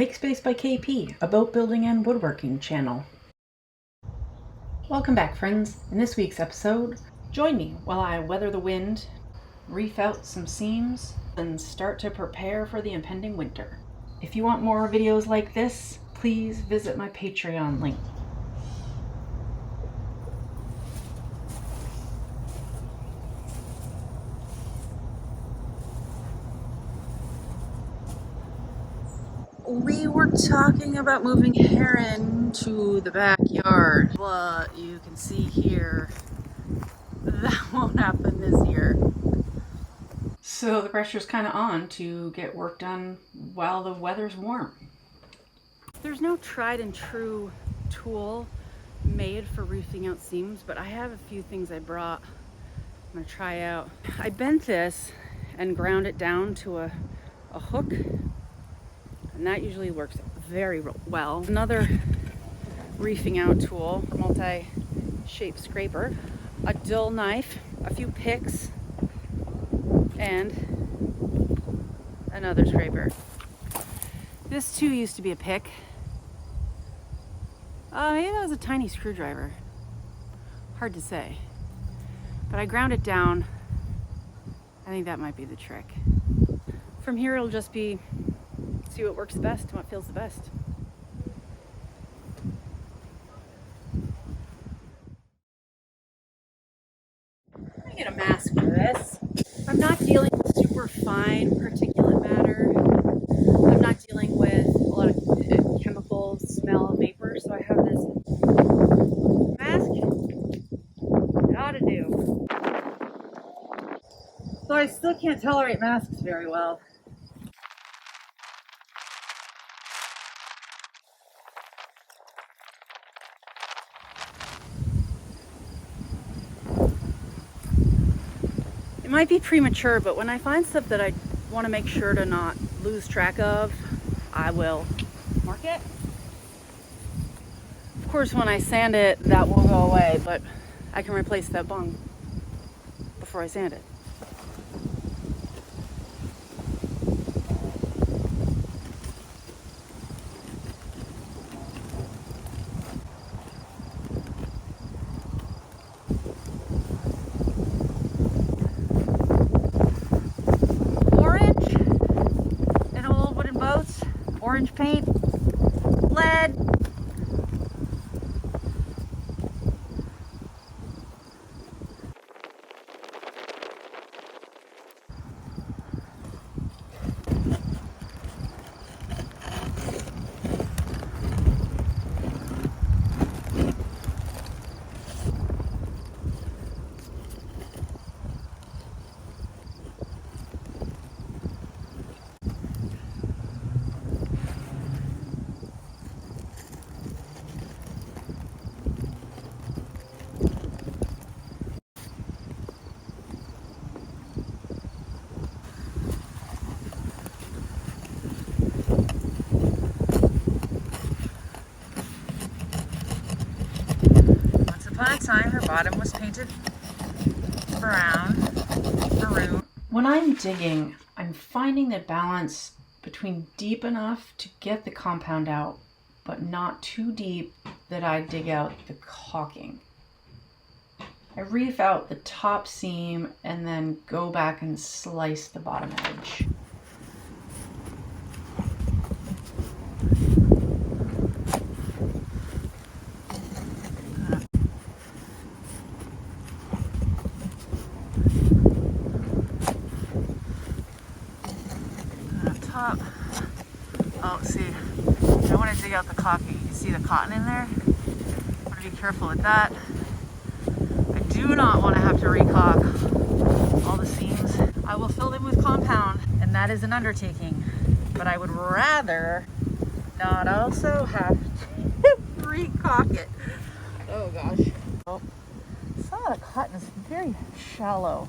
Make Space by KP, a boat building and woodworking channel. Welcome back, friends. In this week's episode, join me while I weather the wind, reef out some seams, and start to prepare for the impending winter. If you want more videos like this, please visit my Patreon link. We were talking about moving Heron to the backyard. What you can see here, that won't happen this year. So the pressure's kind of on to get work done while the weather's warm. There's no tried and true tool made for reefing out seams, but I have a few things I brought. I'm gonna try out. I bent this and ground it down to a hook, and that usually works very well. Another reefing out tool, a multi-shape scraper, a dull knife, a few picks, and another scraper. This too used to be a pick. Maybe that was a tiny screwdriver. Hard to say. But I ground it down. I think that might be the trick. From here it'll just be see what works best and what feels the best. Let me get a mask for this. I'm not dealing with super fine particulate matter. I'm not dealing with a lot of chemicals, smell, vapor, so I have this mask. It ought to do. So I still can't tolerate masks very well. It might be premature, but when I find stuff that I want to make sure to not lose track of, I will mark it. Of course, when I sand it, that will go away, but I can replace that bung before I sand it. Orange paint, lead. At a time, her bottom was painted maroon. When I'm digging, I'm finding the balance between deep enough to get the compound out, but not too deep that I dig out the caulking. I reef out the top seam and then go back and slice the bottom edge. Oh, see, I don't want to dig out the caulking. You see the cotton in there? I want to be careful with that. I do not want to have to re-caulk all the seams. I will fill them with compound, and that is an undertaking. But I would rather not also have to re-caulk it. Oh gosh. Oh, some of the cotton is very shallow.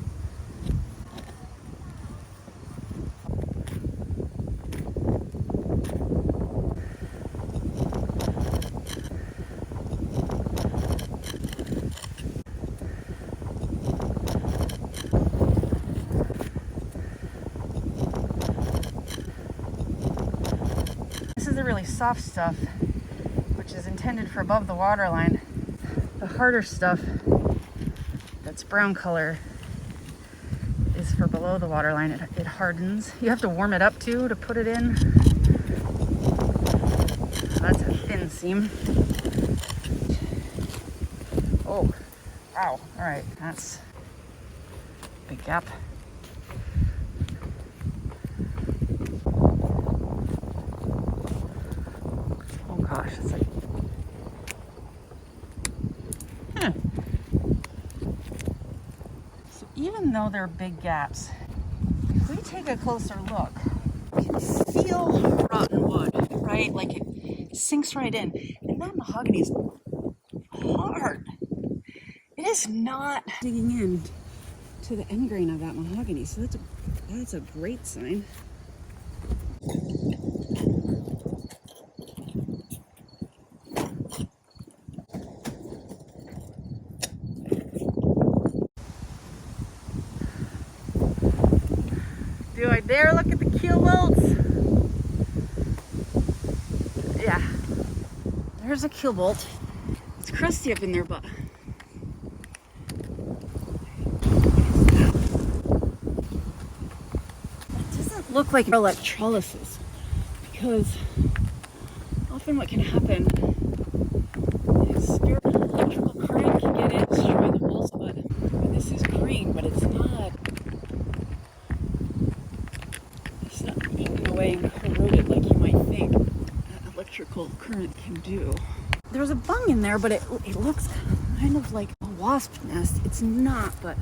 really soft stuff, which is intended for above the waterline. The harder stuff that's brown color is for below the waterline. It hardens. You have to warm it up too to put it in. That's a thin seam. Oh, wow. All right, that's a big gap. Oh gosh, it's like, So even though they're big gaps, if we take a closer look, you can feel rotten wood, right? Like it sinks right in. And that mahogany is hard. It is not digging in to the end grain of that mahogany, so that's a great sign. Do I dare look at the keel bolts? Yeah, there's a keel bolt. It's crusty up in there, but it doesn't look like electrolysis, because often what can happen is electrical current can get in, destroy the bolts, but this is green, but it's not eaten away and corroded like you might think that electrical current can do. There's a bung in there, but it looks kind of like a wasp nest. It's not, but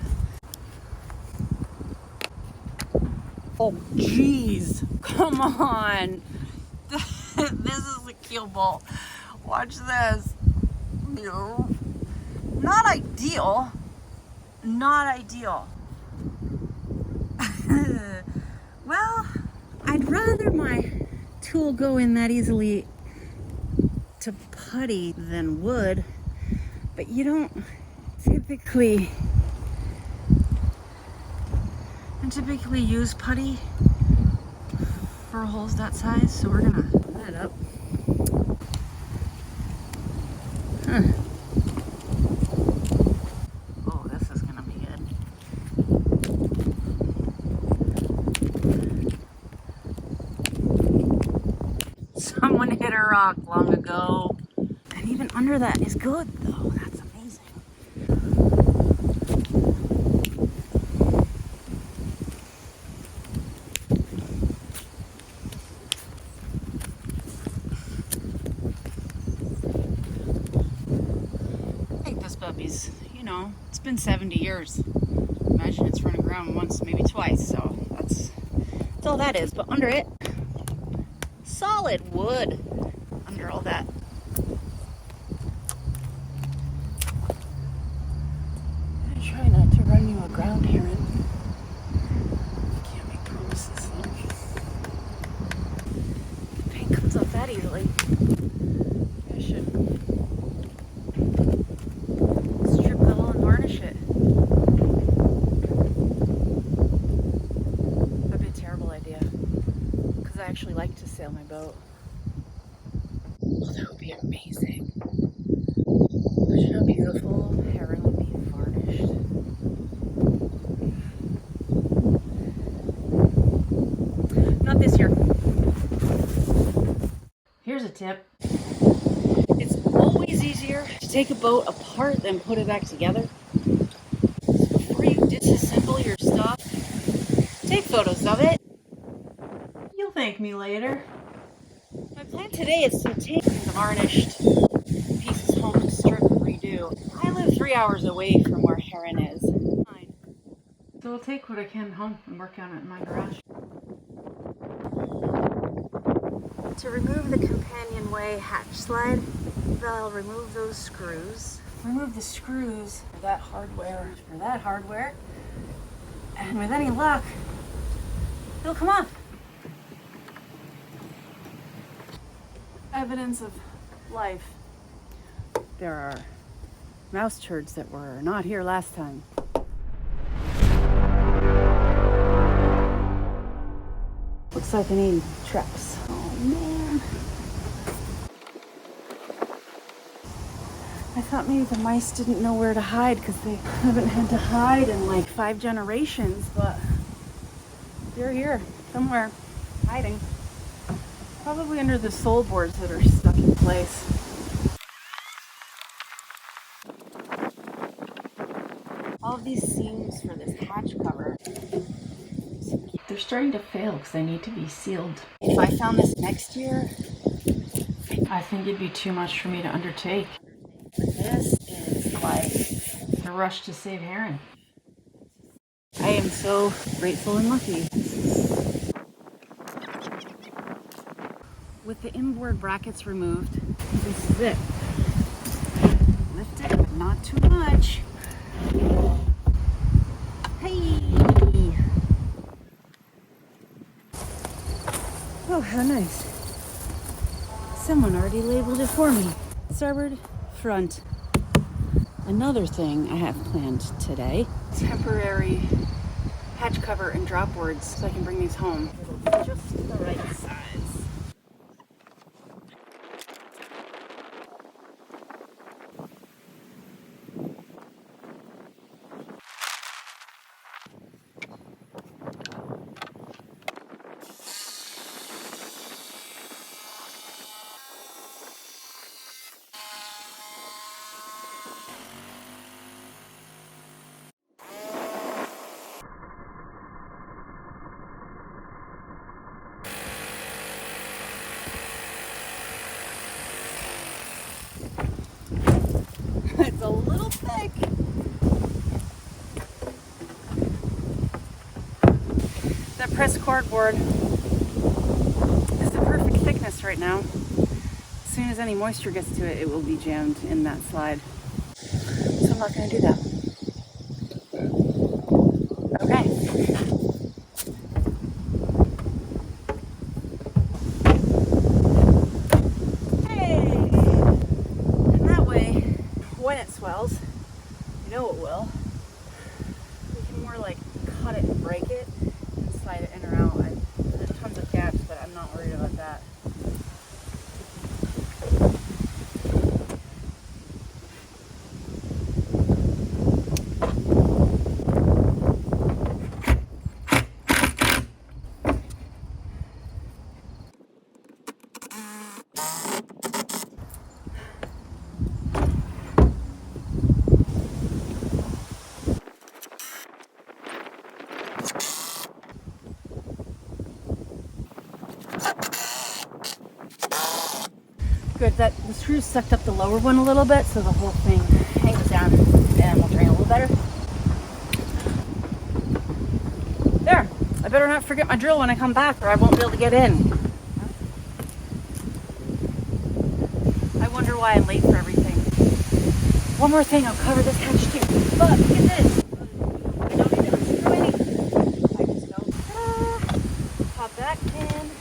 oh geez, come on. This is a keel bolt. Watch this. No. Not ideal. Not ideal. Well, I'd rather my tool go in that easily to putty than wood, but you don't typically use putty for holes that size, so we're gonna put it up. Oh, this is gonna be good. Someone hit a rock long ago. And even under that is good though. That's amazing. I think this puppy's, it's been 70 years. Imagine it's run aground once, maybe twice, so that's all that is. But under it, solid wood under all that. I try not to run you aground, Heron. I can't make promises though. The paint comes off that easily. I should strip the hull and varnish it. That'd be a terrible idea, because I actually like to sail my boat. Oh, that would be amazing. Imagine how beautiful Heron would be varnished. Not this year. Here's a tip. It's always easier to take a boat apart than put it back together. So before you disassemble your stuff, take photos of it. You'll thank me later. My plan today is to take the varnished pieces home and strip and redo. I live 3 hours away from where Heron is. Fine. So I'll take what I can home and work on it in my garage. To remove the companionway hatch slide, I'll remove those screws. Remove the screws for that hardware, and with any luck, it'll come off. Evidence of life. There are mouse turds that were not here last time. Looks like I need traps. Oh man. thought maybe the mice didn't know where to hide because they haven't had to hide in like 5 generations, but they're here somewhere, hiding. Probably under the sole boards that are stuck in place. All of these seams for this hatch cover, they're starting to fail because they need to be sealed. If I found this next year, I think it'd be too much for me to undertake. This is like a rush to save Heron. I am so grateful and lucky. With the inboard brackets removed, this is it. Lift it, but not too much. Hey! Oh, how nice. Someone already labeled it for me. Starboard front. Another thing I have planned today. Temporary hatch cover and drop boards so I can bring these home. Just the right size. It's a little thick. That pressed cardboard is the perfect thickness right now. As soon as any moisture gets to it, it will be jammed in that slide. So I'm not going to do that. Okay. Hey! And that way, when it swells, you know it will, we can more like cut it and break it and slide it in or out. There's tons of gaps, but I'm not worried about that. Good, that the screws sucked up the lower one a little bit, so the whole thing hangs down and will drain a little better. There, I better not forget my drill when I come back or I won't be able to get in. I wonder why I'm late for everything. One more thing, I'll cover this hatch too. But look at this. I don't need to unscrew anything. I just go, ta-da, pop that pin.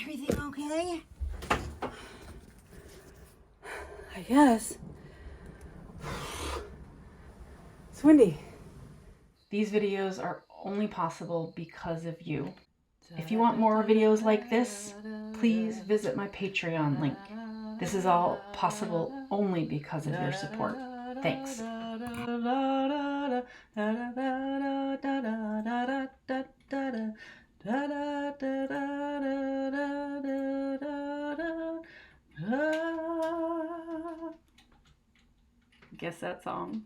Everything okay? I guess. It's windy. These videos are only possible because of you. If you want more videos like this, please visit my Patreon link. This is all possible only because of your support. Thanks. Guess that song.